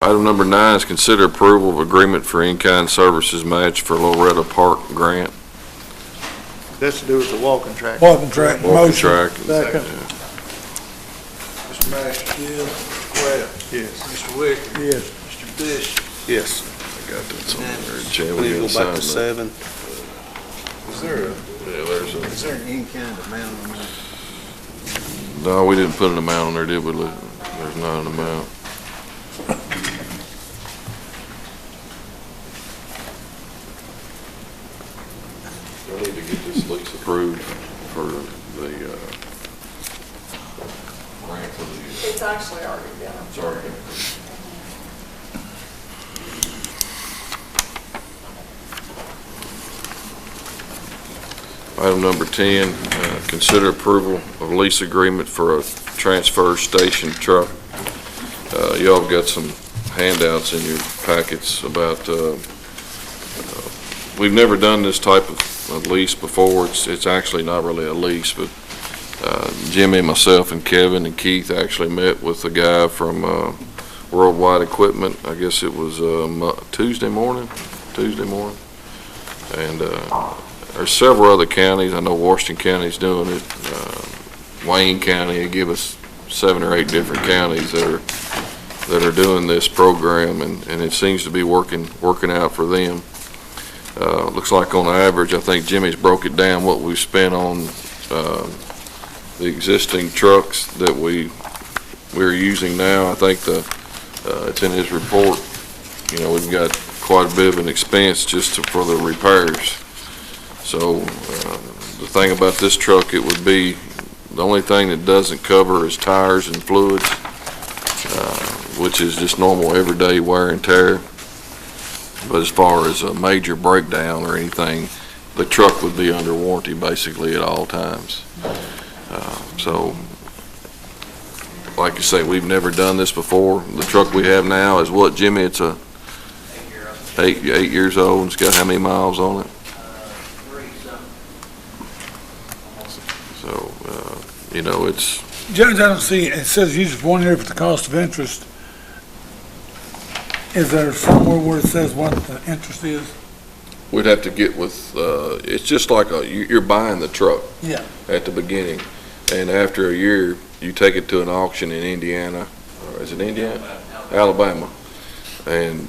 Item number 9 is consider approval of agreement for in-kind services match for Loretta Park grant. That's to do with the walking track. Walking track. Walking Motion. track. Second. Mr. Master. Yes. Mr. Webb. Yes. Mr. Wicker. Yes. Mr. Fish. Yes. I got that somewhere. Jim, We we need to gotta go back to sign that. 7. Is there a, Yeah, there's a, is there an in-kind amount on that? no, we didn't put an amount on there, did we? Lou? There's not an amount. I need to get this lease approved for the, grant for the, It's actually already done. sorry. Item number 10, consider approval of lease agreement for a transfer station truck. Y'all have got some handouts in your packets about, we've never done this type of lease before. It's actually not really a lease, but Jimmy, myself, and Kevin and Keith actually met with the guy from Worldwide Equipment. I guess it was Tuesday morning. And there's several other counties. I know Washington County's doing it. Wayne County, they give us 7 or 8 different counties that are doing this program, and it seems to be working out for them. Looks like on average, I think Jimmy's broke it down what we've spent on the existing trucks that we're using now. I think it's in his report. You know, we've got quite a bit of an expense just for the repairs. So the thing about this truck, it would be, the only thing that doesn't cover is tires and fluids, which is just normal everyday wear and tear. But as far as a major breakdown or anything, the truck would be under warranty basically at all times. So, like you say, we've never done this before. The truck we have now is what, Jimmy? It's a 8 years old, and it's got how many miles on it? So, you know, it's, Judge, I don't see, it says use for 1 year for the cost of interest. Is there somewhere where it says what the interest is? we'd have to get with, it's just like you're buying the truck Yeah. at the beginning, and after a year, you take it to an auction in Indiana, or is it Indiana? Alabama. And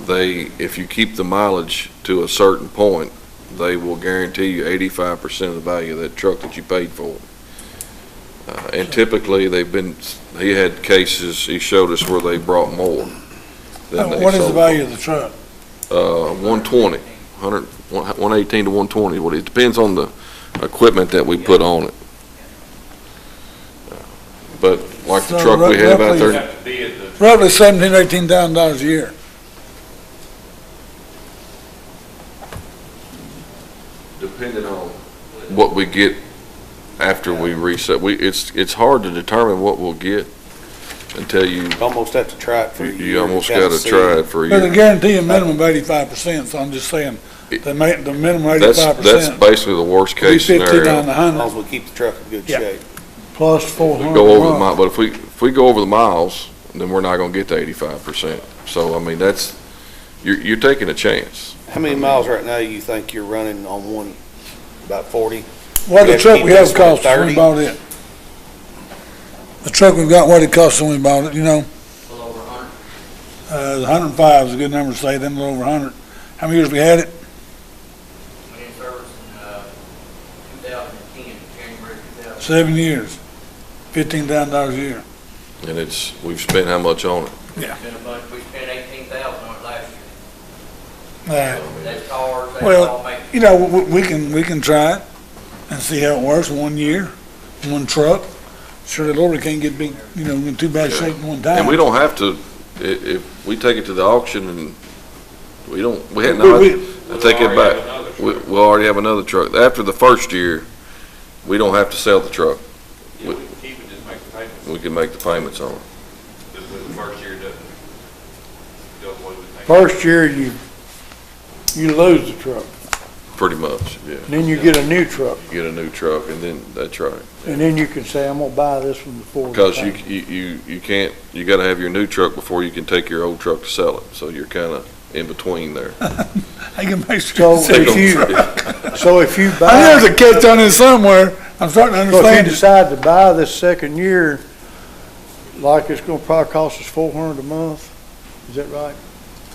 if you keep the mileage to a certain point, they will guarantee you 85% of the value of that truck that you paid for. And typically, he had cases, he showed us where they brought more than they What is the sold. value of the truck? 120, 118 to 120. It depends on the equipment that we put on it. But like the So truck we have out roughly- there, Roughly $17,000 to $18,000 a year. depending on what we get after we reset, it's hard to determine what we'll get until you Almost have to try it for a year. you almost Kinda got to see. try it for a But they year. guarantee a minimum of 85%, so I'm just saying, the minimum That's 85%. basically the worst case 50 down scenario. to As long 100, as we keep the truck in good Yeah. shape. plus We 400. go over the a mile, month. but if we go over the miles, then we're not going to get to 85%. So I mean, you're taking a chance. How many miles right now you think you're running on one? About 40? What we the have to truck keep we have this one cost us when we 30? bought it? The truck we've got, what it cost when we bought it, you know? A little over 100. 105 is a good number to say, then a little over 100. How many years we had it? Went in service in 2010, January 2010. 7 years, $15,000 a year. And we've spent how much on it? Yeah. It's been a bunch, we spent 18,000 on it last year. That's cars, that's Well, all make. You know, we can try it and see how it works 1 year, one truck. Surely Lord, we can't get big, in too bad shape in one time. And we don't have to, if we take it to the auction and we had We- not, we- I take it back. We'll already have another truck. After the first year, we don't have to sell the truck. Yeah, we can keep it, just make the payments. We can make the payments on it. The first year doesn't go the way we think. First year, you lose the truck. Pretty much, yeah. And then you get a new truck, Get a new truck, and then, that's right. and then you can say, I'm gonna buy this one before. Because you can't, you gotta have your new truck before you can take your old truck to sell it, so you're kinda in between there. I can make sure. So it's- if you I know buy, there's a catch on this somewhere. I'm starting to so if you understand it. decide to buy this second year, like it's gonna probably cost us $400 a month, is that right?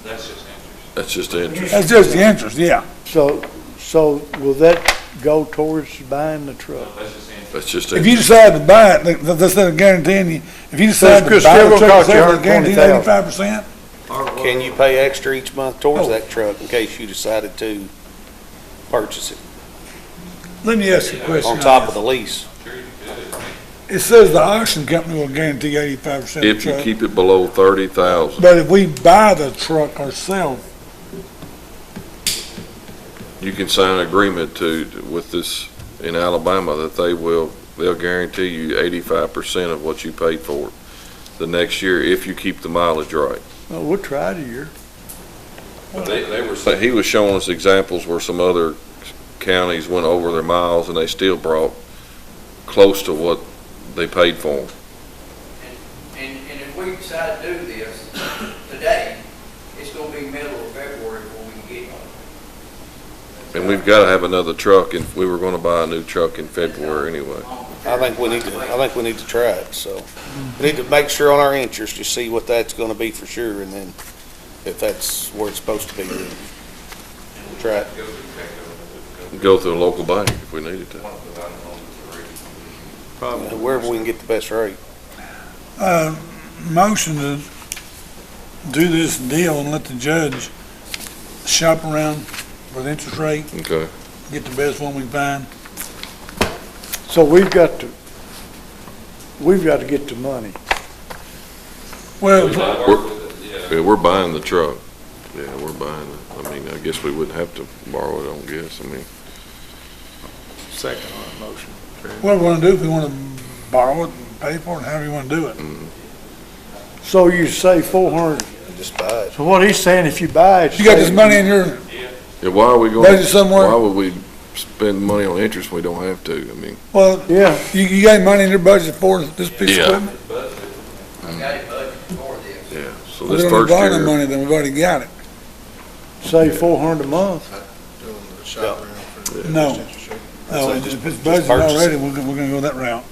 That's just interest. That's just the interest. That's just the interest, yeah. So will that go towards buying the truck? That's just interest. That's just. If you decide to buy it, that's not guaranteeing you, if you decide to buy it's the still gonna truck, cost you it's guaranteed $120,000. 85%? Can you pay extra each month towards Oh. that truck in case you decided to purchase it Let me ask you a question. on top of the lease? Sure you could. It says the auction company will guarantee 85% of the If you truck. keep it below 30,000, But if we buy the truck ourselves, you can sign an agreement with this in Alabama that they'll guarantee you 85% of what you paid for it the next year if you keep the mileage right. Well, we'll try it a year. But they were saying, he was showing us examples where some other counties went over their miles and they still brought close to what they paid for them. And if we decide to do this today, it's gonna be middle of February before we can get one. And we've got to have another truck, and we were going to buy a new truck in February anyway. I think we need to try it, so. We need to make sure on our interest, to see what that's gonna be for sure, and then if that's where it's supposed to be, then try it. Go through Petco. Go through a local bank if we needed to. One of the items on the rate. Wherever we can get the best rate. motion to do this deal and let the judge shop around with interest rate, Okay. get the best one we can find. So we've got to get the money. Well, Yeah, we're buying the truck. Yeah, we're buying it. I mean, I guess we wouldn't have to borrow it, I don't guess. I mean, Second on the motion. what we want to do, if we want to borrow it and pay for it, however you want to do it. So you say 400. Just buy it. So what he's saying, if you buy it. You got this money in your yeah, why are we going? budget somewhere? Why would we spend money on interest when we don't have to? I mean, Well, Yeah, you got any money in your budget for this piece Yeah. of equipment? I got it budgeted for this. yeah. So Well, this we don't first borrow the year, money, then we've already got it. say 400 a month. No. No, if it's budgeted purchase already, it. we're gonna go that route.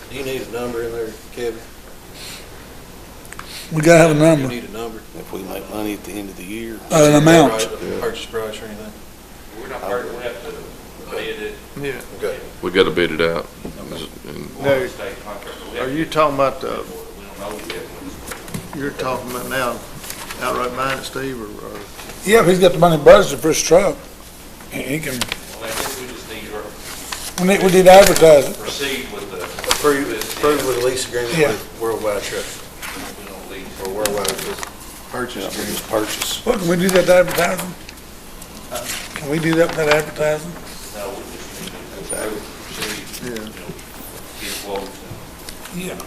Do you need a number in there, Kevin? We gotta have a You number, need a number? If we make money at the end of the year. an amount. Purchase price or anything? We're not, we have to bid it. Okay. we got to bid it out. And We're on a state contract. We have Are to you talking about bid the, for it. We don't know yet when you're talking about now outright buying it, Steve, or? Yeah, if he's got the money budgeted for his truck, he can, Well, I guess we just need to we need to advertise it. proceed with the. Approve with a lease agreement Yeah. with Worldwide Truck, We don't leave. or Worldwide Purchase Yeah, agreement. just purchase. Well, can we do that advertising? Can we do that with that advertising? No, we just need to proceed, you know, get quotes and Yeah.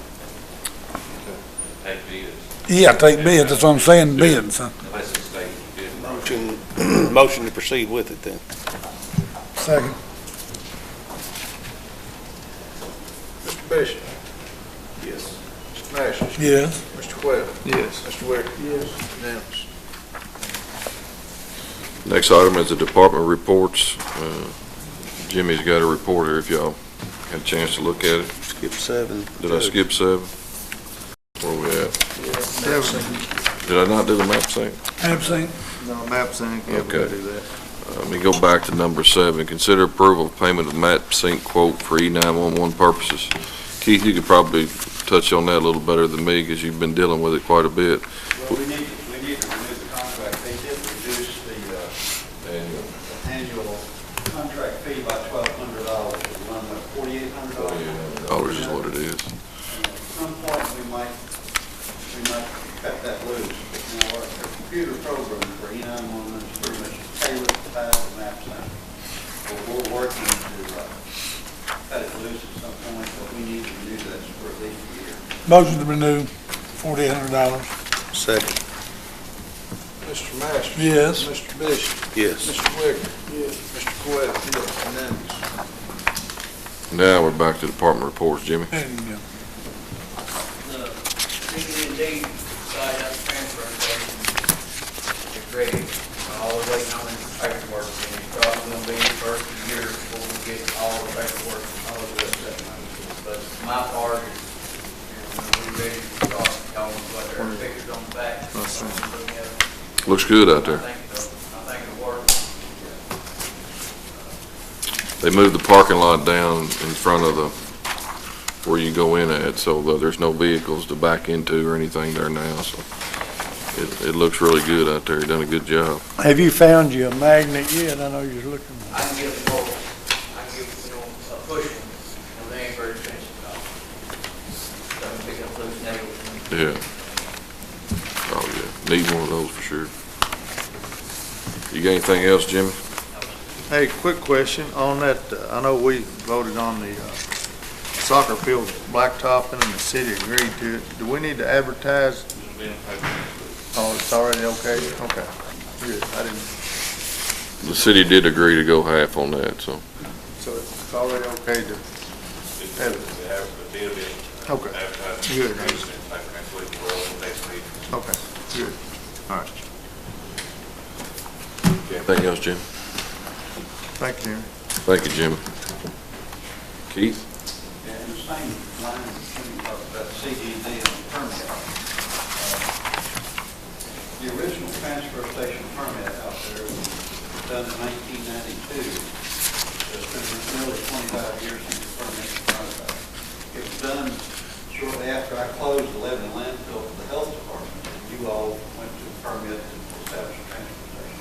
take bids, Yeah, take bids, that's what I'm saying, bids, huh? unless the state bid. Motion to proceed with it then. Second. Mr. Bishop? Yes. Mr. Mashers? Yes. Mr. Webb? Yes. Mr. Wicker? Yes. Unanimous. next item is the department reports. Jimmy's got a report here if y'all had a chance to look at it. Skip 7. Did I skip 7? Where we at? Did I not do the map sync? Absent. No, map sync, yeah, we Okay. can do that. Let me go back to number 7. Consider approval of payment of map sync quote for E911 purposes. Keith, you could probably touch on that a little better than me because you've been dealing with it quite a bit. Well, we need to renew the contract. They did reduce the annual contract fee by $1,200. It run what, $4,800? Dollars is what it is. At some point, we might cut that loose. Now, our computer program for E911 is pretty much tailored to pass the map center. But we're working to cut it loose at some point, but we need to renew that for at least a year. Motion to renew, $4,800. Second. Mr. Masters? Yes. Mr. Bishop? Yes. Mr. Wicker? Yes. Mr. Coyle? Yes. Unanimous. Now we're back to department reports, Jimmy. There you go. The CD&D side of the transfer station is ready. All we're waiting on is paperwork, and it's probably gonna be the first of the year before we get all the paperwork, all of this stuff. But my part is, we're ready to start going, but there are pictures on the back. Looking at it. Looks good out there. I think it'll work. They moved the parking lot down in front of the, where you go in at, so there's no vehicles to back into or anything there now, so it looks really good out there. Done a good job. Have you found you a magnet yet? I know you're looking. I can give them more, I can give them, a push one, they ain't very expensive at all. So I can pick up loose nails. Yeah. Oh, yeah. Need one of those for sure. You got anything else, Jimmy? Hey, quick question on that, I know we voted on the soccer field blacktopping and the city agreed to it. Do we need to advertise? Oh, it's already okay? Okay, good. I didn't, The city did agree to go half on that, so. so it's already okay to, okay, good. Okay, good. All right, Anything else, Jim? thank you. Thank you, Jimmy. Keith? Yeah, in the same line, when you talk about CD&D and the permit, the original transfer station permit out there was done in 1992. It's been nearly 25 years since the permit was done. It was done shortly after I closed the Lebanon landfill for the health department, and you all went to the permit to establish a transfer station.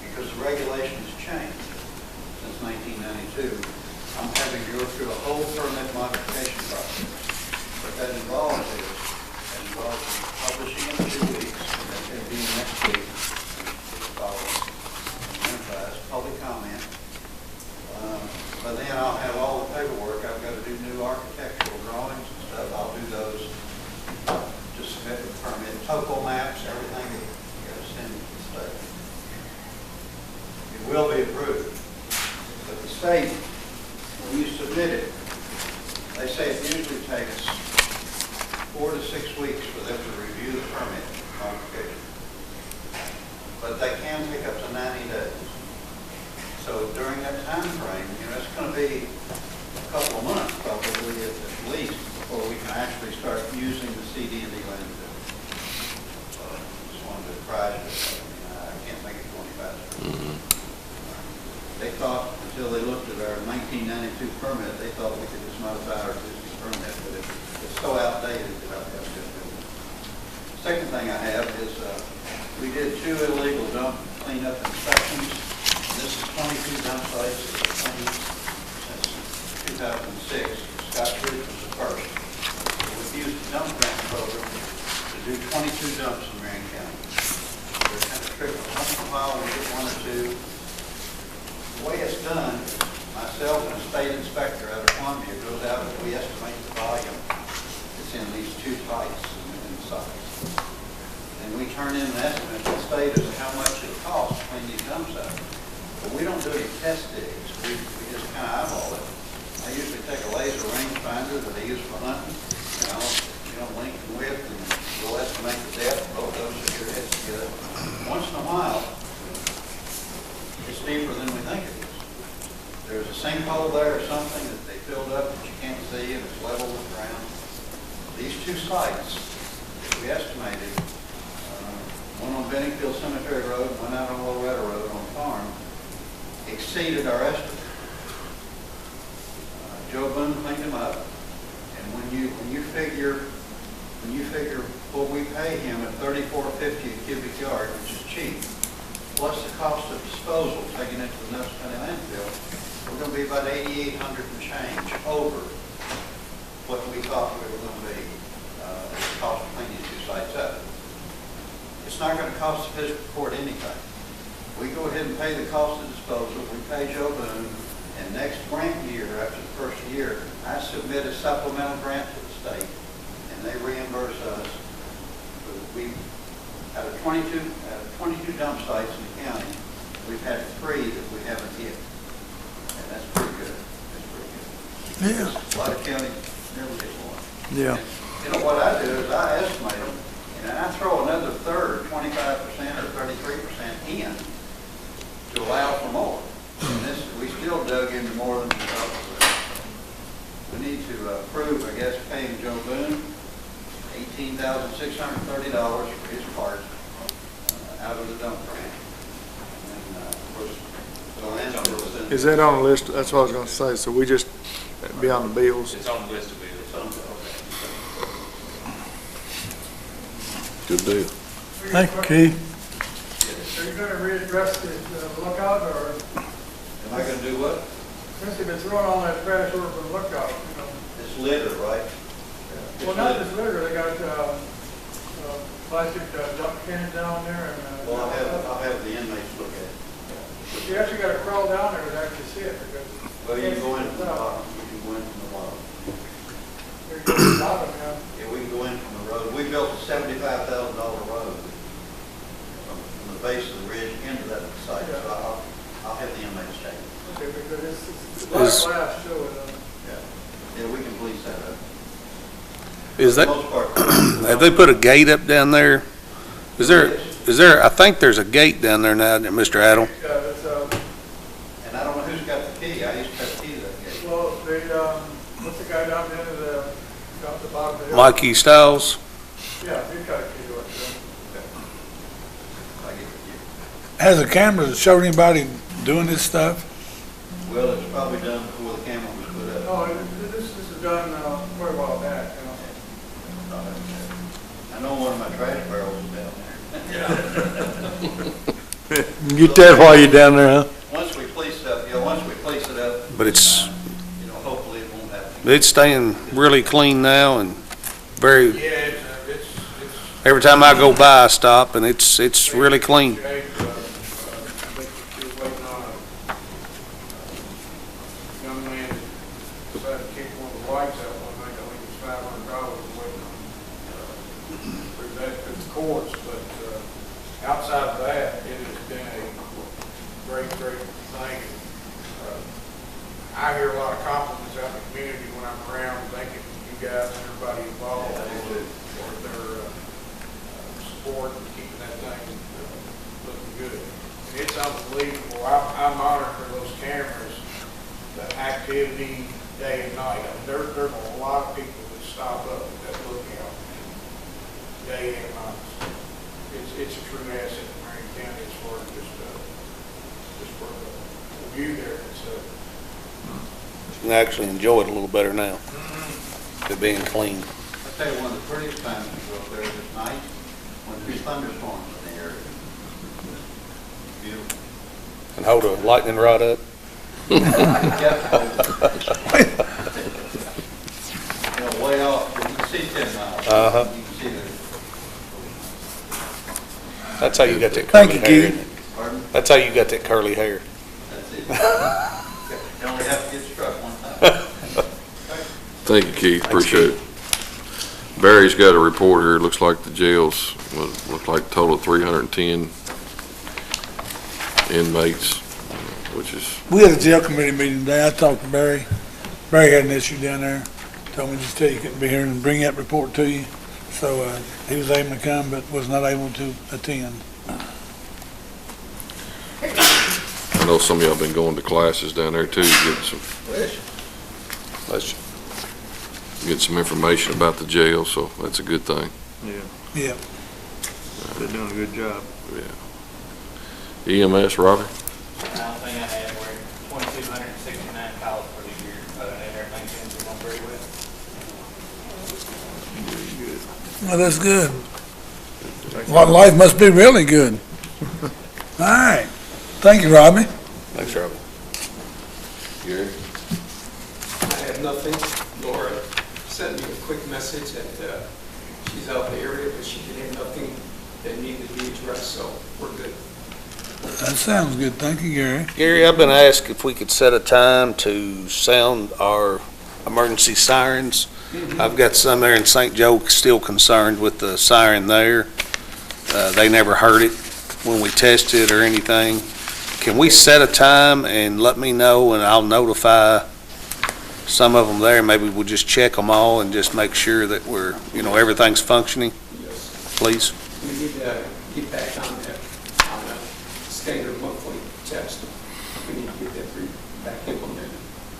Because the regulations changed since 1992, I'm having to go through a whole permit modification process. What that involves publishing in 2 weeks, and that's going to be next week, following enterprise, public comment. But then I'll have all the paperwork. I've got to do new architectural drawings and stuff. I'll do those, just submit the permit, topo maps, everything that you got to send to the state. It will be approved. But the state, when you submit it, they say it usually takes 4 to 6 weeks for them to review the permit modification. But they can take up to 90 days. So during that time frame, it's going to be a couple of months probably at least before we can actually start using the CD&D landfill. So just wanted to apprise you. I can't make it go any faster. They thought, until they looked at our 1992 permit, they thought we could just modify our existing permit, but it's so outdated that I've got to do it. Second thing I have is we did 2 illegal dump cleanup inspections. This is 22 dump sites that have been cleaned since 2006. Scott Ridge was the first. So we've used the dump grant program to do 22 dumps in Marion County. They're kind of tricky. Once in a while we get 1 or 2. The way it's done is myself and a state inspector out of Columbia goes out and we estimate the volume that's in these 2 sites and the sites. And we turn in an estimate to the state as to how much it costs to clean these dumps out. But we don't do any test digs. We just kind of eyeball it. I usually take a laser rangefinder that I use for hunting, length and width, and we'll estimate the depth, both those are your heads together. Once in a while, it's deeper than we think it is. There's a sinkhole there or something that they filled up that you can't see and it's level with the ground. These 2 sites that we estimated, one on Benningfield Cemetery Road, one out on Loretta Road on the farm, exceeded our estimate. Joe Boone cleaned them up, and when you figure what we pay him at $34.50 a cubic yard, which is cheap, plus the cost of disposal taken into the Nelson County landfill, we're going to be about $8,800 and change over what we thought we were going to be the cost of cleaning these 2 sites up. It's not going to cost the fiscal court anything. We go ahead and pay the cost of disposal. We pay Joe Boone, and next grant year, after the first year, I submit a supplemental grant to the state, and they reimburse us. We out of 22 22 dump sites in the county. We've had 3 that we haven't hit. And that's pretty good. That's pretty good. Yeah. A lot of counties never get one. Yeah. You know, what I do is I estimate them, and I throw another third, 25% or 33% in to allow for more. And this, we still dug into more than we thought we would. We need to approve, I guess, paying Joe Boone $18,630 for his part out of the dump grant. And, of course, the landfill is in. Is that on the list? That's what I was gonna say, so we just be on the bills. It's on the list of bills. Good deal. Thank you, Keith. Are you gonna readdress the lookout, or Am I gonna do what? since you've been throwing all that trash over for the lookout, you know? It's litter, right? Well, not just litter, they got, plastic dump cans down there and, Well, I'll have the inmates look at it. but you actually gotta crawl down there to actually see it, because. Well, you can go in from the bottom, you can go in from the bottom. You're going to the bottom, yeah. Yeah, we can go in from the road. We built a $75,000 road from the base of the ridge into that site, so I'll have the inmates check it. Okay, because it's a lot of glass too, Yeah, we can police that up. Is For that, the most part, have they put a gate up down there? Is there, I think there's a gate down there now, Mr. Adel. it's, and I don't know who's got the key. I used to have the key to that gate. well, what's the guy down there, down at the bottom of the hill? Mikey Stiles? Yeah, he's got a key to it, I get the key. Has the camera showed anybody doing this stuff? Well, it's probably done before the camera was put up. No, this is done, quite a while back, you know. I know one of my trash barrels is down there. Get that while you're down there, huh? Once we police it up, But it's, you know, hopefully it won't happen. it's staying really clean now and very, Yeah, it's. every time I go by, I stop and it's really clean. Young man decided to kick one of the lights out one night, I think it was $500 waiting on, the courts, but, outside of that, it has been a great thing. I hear a lot of compliments out in the community when I'm around, thanking you guys and everybody involved for their, support and keeping that thing, looking good. And it's unbelievable. I'm monitoring those cameras, the activity day and night. I mean, there's a lot of people that stop up at that lookout day and night. It's a true asset in Marion County as far as just for the view there. You can actually enjoy it a little better now, it being clean. I'll tell you, one of the prettiest times to go up there this night, when there's thunderstorms in the area. Beautiful. And hold a lightning rod up. You know, way off, you can see 10 miles. Uh-huh. You can see there. That's how you got that Thank curly you, hair. Keith. isn't it? Pardon? That's how you got that curly hair. That's it. You only have to get struck one time. Thank you, Keith, appreciate it. Barry's got a report here, it looks like the jails, look like a total of 310 inmates, which is, We had a jail committee meeting today. I talked to Barry. Barry had an issue down there. Told me just tell you couldn't be here and bring that report to you. So, he was able to come, but was not able to attend. I know some of y'all been going to classes down there too, get some information about the jail, so that's a good thing. Yeah. They're doing a good job. EMS, Robbie? I don't think I had, we're 2,269 calls for the year, other than everything seems to be going very well. Well, that's good. Well, life must be really good. All right. Thank you, Robbie. Thanks, Robbie. Gary? I have nothing. Laura sent me a quick message that she's out the area, but she didn't have nothing that needed to be addressed, so we're good. That sounds good. Thank you, Gary. Gary, I've been asked if we could set a time to sound our emergency sirens. I've got some there in St. Joe still concerned with the siren there. They never heard it. when we test it or anything, can we set a time and let me know, and I'll notify some of them there? Maybe we'll just check them all and just make sure that we're, everything's functioning, Yes. please. We need to get back on that, on a standard monthly test. We need to get that back implemented.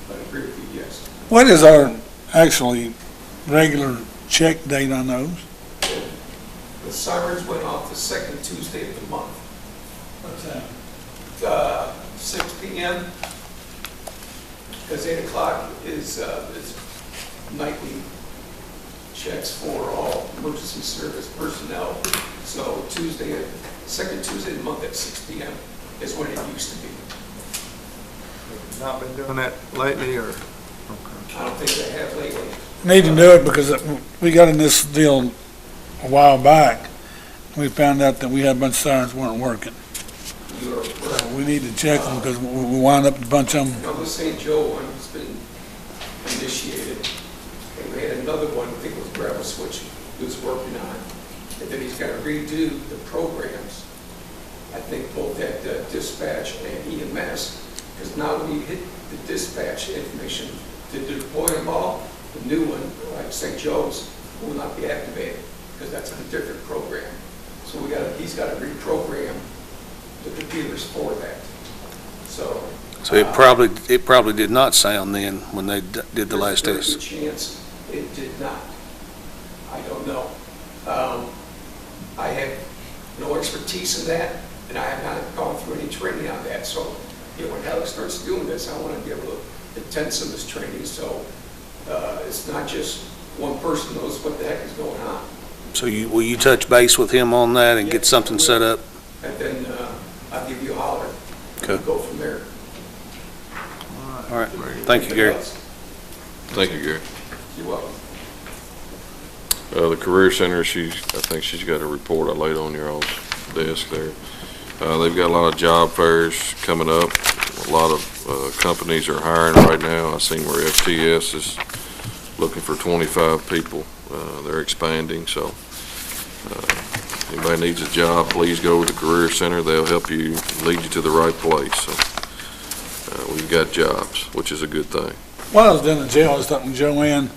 But I agree with you, yes. What is our actually regular check date on those? The sirens went off the second Tuesday of the month. What's that? 6 p.m. Because 8 o'clock is nightly checks for all emergency service personnel. So second Tuesday of the month at 6 p.m. is when it used to be. Not been doing that lately, or? I don't think they have lately. Need to do it because we got in this deal a while back. We found out that we had a bunch of sirens weren't working. You are correct. So we need to check them because we wound up with a bunch of them. Now, the St. Joe one has been initiated, and we had another one, I think it was gravel switch, he was working on. And then he's got to redo the programs, I think both at dispatch and EMS, because now when you hit the dispatch information to deploy them all, the new one, like St. Joe's, will not be activated, because that's a different program. So he's got to reprogram the computers for that. So So it probably did not sound then when they did the last there's a test. very good chance it did not. I don't know. I have no expertise in that, and I have not gone through any training on that. So, when Alex starts doing this, I want to be able to attend some of this training. So it's not just one person knows what the heck is going on. So will you touch base with him on that and get something set up? And then I'll give you a holler. Okay. Go from there. All right. Thank you, Gary. Thank you, Gary. You're welcome. The Career Center, I think she's got a report I laid on your all's desk there. They've got a lot of job fairs coming up. A lot of companies are hiring right now. I seen where FTS is looking for 25 people. They're expanding, so anybody needs a job, please go to the Career Center. They'll help you, lead you to the right place. So we've got jobs, which is a good thing. While I was down in jail, I was talking to Joanne.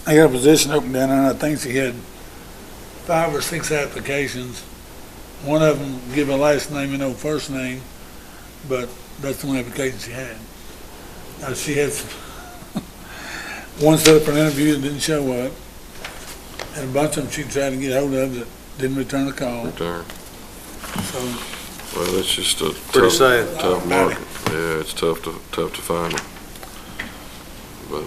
I got a position open down there, and I think she had 5 or 6 applications. One of them give a last name and no first name, but that's the only application she had. She had one set up for an interview and didn't show up, and a bunch of them she tried to get hold of that didn't return a call. Return. So Well, it's just a Pretty sad. tough market. Yeah, it's tough to find them. But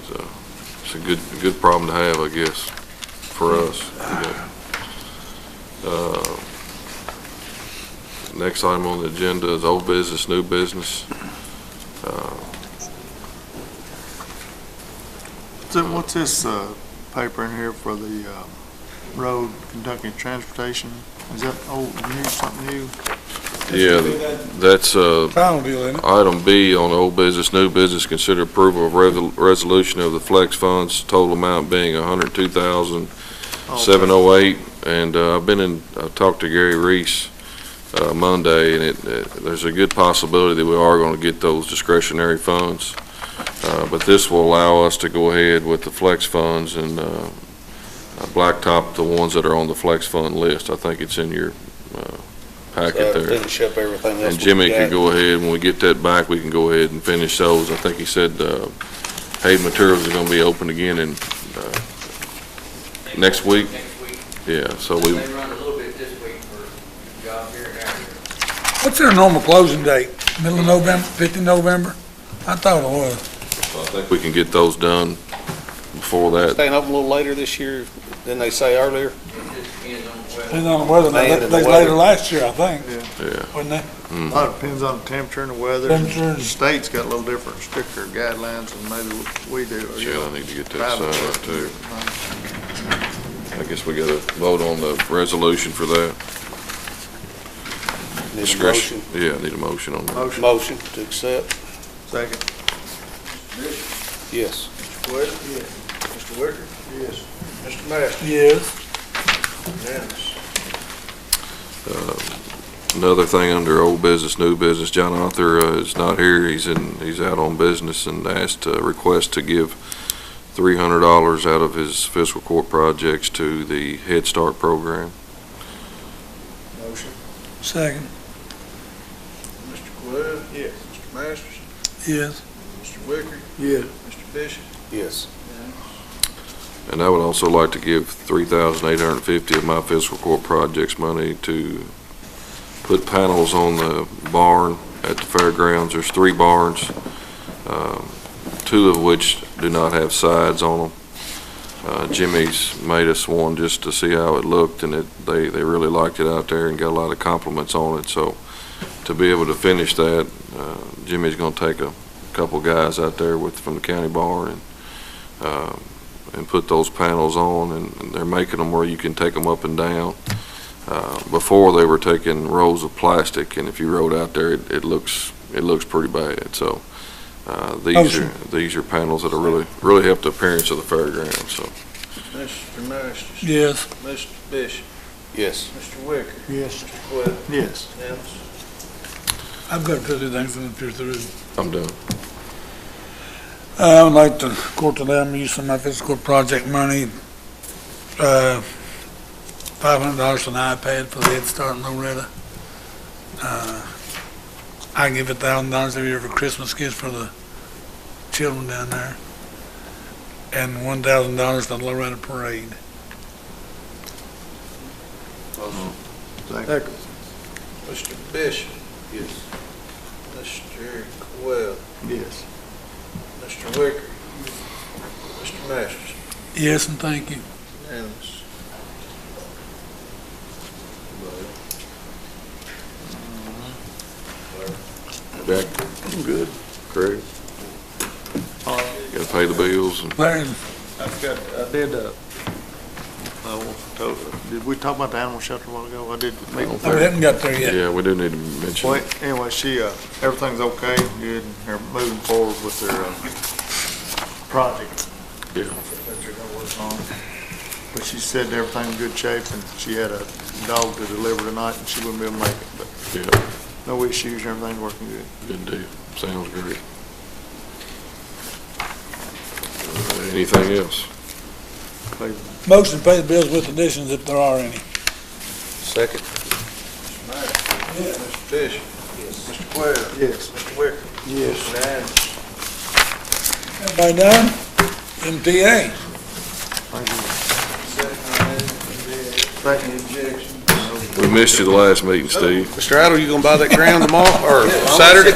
it's a good problem to have, I guess, for us. Next item on the agenda is old business, new business. What's this paper in here for the road Kentucky transportation? Is that old, new, something new? Yeah, that's final deal, isn't it? item B on old business, new business. Consider approval of resolution of the flex funds, total amount being $102,708. And I talked to Gary Reese Monday, and there's a good possibility that we are going to get those discretionary funds. But this will allow us to go ahead with the flex funds and blacktop the ones that are on the flex fund list. I think it's in your packet there. Finish up everything else. And Jimmy can go ahead, when we get that back, we can go ahead and finish those. I think he said hay materials are going to be open again in next week. Next week. Yeah, so They run a little bit this week for jobs here and there. What's their normal closing date? Middle of November, 15th November? I thought it was. I think we can get those done before that. Staying open a little later this year than they say earlier. It just depends on the weather. Depends on the weather. Man, and the They was weather. later last year, I think, Yeah. wasn't they? A lot depends on the temperature and the weather. Temperature. The state's got a little different stricter guidelines than maybe we do. or, you Yeah, I know, need to get that private signed work. up too. I guess we gotta vote on the resolution for that. Need a Discretion. motion. Yeah, I need a motion on that. Motion to accept. Second. Yes. Mr. Wade? Yes. Mr. Wicker? Yes. Mr. Master? Yes. Unanimous. Another thing under old business, new business, John Arthur is not here. He's out on business and asked request to give $300 out of his fiscal court projects to the Head Start program. Motion. Second. Mr. Quayle? Yes. Mr. Masters? Yes. Mr. Wicker? Yes. Mr. Bishop? Yes. And I would also like to give $3,850 of my fiscal court projects money to put panels on the barn at the fairgrounds. There's 3 barns, 2 of which do not have sides on them. Jimmy's made us one just to see how it looked, and they really liked it out there and got a lot of compliments on it. So to be able to finish that, Jimmy's going to take a couple guys out there from the county barn and put those panels on, and they're making them where you can take them up and down. Before they were taking rolls of plastic, and if you rode out there, it looks pretty bad. So these are panels that are really help the appearance of the fairground. So Mr. Masters? Yes. Mr. Bishop? Yes. Mr. Wicker? Yes. Mr. Quayle? Yes. Unanimous? I've got 2 things if you're through. I'm done. I would like to quote to them use some of my fiscal project money, $500 for an iPad for the Head Start in Loretta. I give $1,000 every year for Christmas gifts for the children down there, and $1,000 for the Loretta Parade. Second. Mr. Bishop? Yes. Mr. Quayle? Yes. Mr. Wicker? Mr. Masters? Yes, and thank you. Unanimous? Jack? I'm good. Craig? Got to pay the bills. And Larry, Did we talk about the animal shelter a while ago? I did meet with we her. haven't got there yet. yeah, we do need to mention. Well, anyway, everything's okay, good, they're moving forward with their, project. Yeah. That they're gonna work on. But she said everything's in good shape, and she had a dog to deliver tonight, and she wouldn't be able to make it, but Yeah, no issues, everything's working good. good deal. Sounds great. Anything else? Motion to pay the bills with additions if there are any. Second. Mr. Masters? Yes. Mr. Bishop? Yes. Mr. Quayle? Yes. Mr. Wicker? Yes. Unanimous? Everybody done? MTA. Thank you. Objection? We missed you the last meeting, Steve. Mr. Idle, you gonna buy that ground tomorrow, or Saturday?